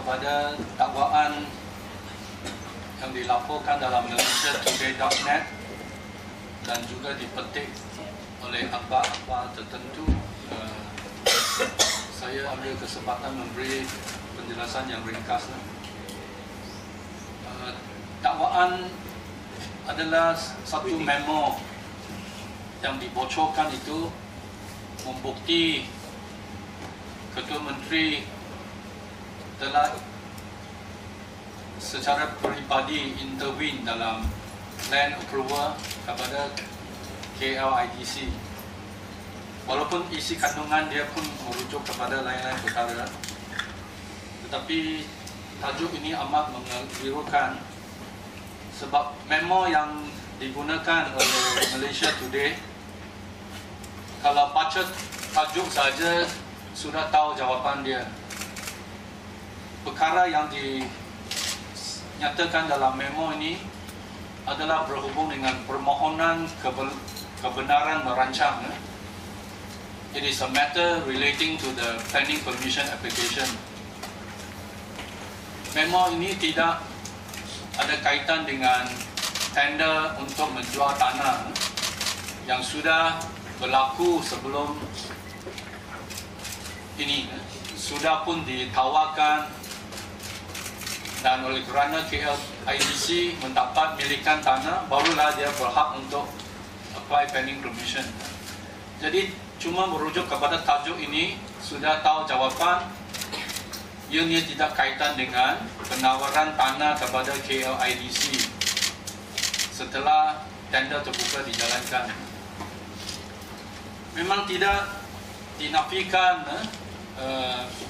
kepada dakwaan yang dilaporkan dalam malaysiatoday.net dan juga dipetik oleh akhbar-akhbar tertentu. Saya ambil kesempatan memberi penjelasan yang ringkas. Dakwaan adalah satu memo yang dibocorkan itu membukti Ketua Menteri telah secara peribadi intervene dalam land approval kepada KLIDC. Walaupun isi kandungan dia pun merujuk kepada lain-lain perkara, tetapi tajuk ini amat mengelirukan sebab memo yang digunakan oleh Malaysia Today, kalau baca tajuk saja sudah tahu jawapan dia. Perkara yang dinyatakan dalam memo ini adalah berhubung dengan permohonan kebenaran merancang. It is a matter relating to the planning permission application. Memo ini tidak ada kaitan dengan tender untuk menjual tanah yang sudah berlaku sebelum ini, sudah pun ditawarkan, dan oleh kerana KLIDC mendapat milikan tanah, barulah dia berhak untuk apply planning permission. Jadi cuma merujuk kepada tajuk ini sudah tahu jawapan. Ianya tidak kaitan dengan penawaran tanah kepada KLIDC setelah tender terbuka dijalankan. Memang tidak dinafikan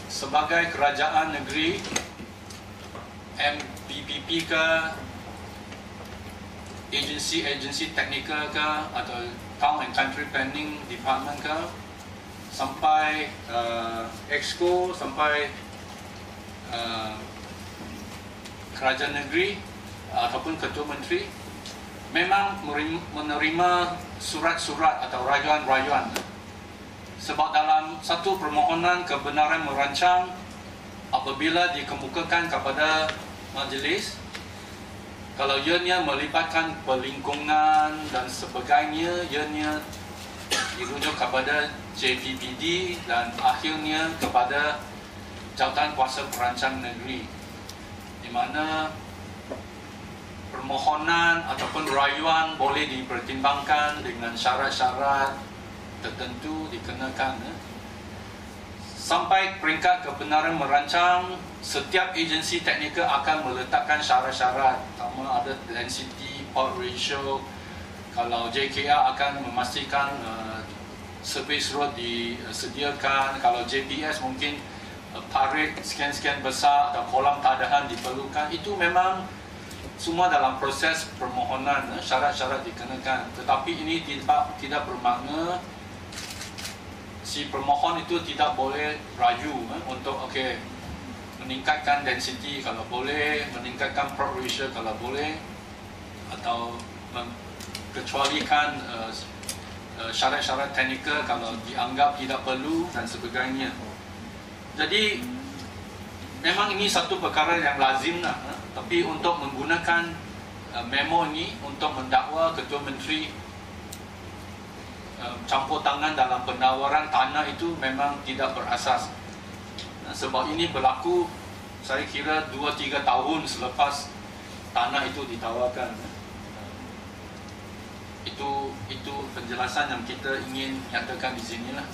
sebagai kerajaan negeri, MPPP ke, agensi teknikal ke, atau Town and Country Planning Department ke, sampai Exco, sampai kerajaan negeri ataupun Ketua Menteri memang menerima surat-surat atau rayuan-rayuan. Sebab dalam satu permohonan kebenaran merancang, apabila dikemukakan kepada majlis, kalau ianya melibatkan pelingkungan dan sebagainya, ianya dirujuk kepada JPPD dan akhirnya kepada Jawatan Kuasa Perancang Negeri, di mana permohonan ataupun rayuan boleh dipertimbangkan dengan syarat-syarat tertentu dikenakan. Sampai peringkat kebenaran merancang, setiap agensi teknikal akan meletakkan syarat-syarat. Pertama ada density, port ratio. Kalau JKR akan memastikan service road disediakan. Kalau JPS mungkin parit sekian-sekian besar atau kolam tadahan diperlukan. Itu memang semua dalam proses permohonan, syarat-syarat dikenakan. Tetapi ini tidak bermakna si permohon itu tidak boleh raju untuk meningkatkan density kalau boleh, meningkatkan port ratio kalau boleh, atau kecualikan syarat-syarat teknikal kalau dianggap tidak perlu dan sebagainya. Jadi memang ini satu perkara yang lazim lah, tapi untuk menggunakan memo ini untuk mendakwa Ketua Menteri campur tangan dalam penawaran tanah itu memang tidak berasas. Sebab ini berlaku saya kira 2-3 tahun selepas tanah itu ditawarkan. Itu penjelasan yang kita ingin nyatakan di sini lah.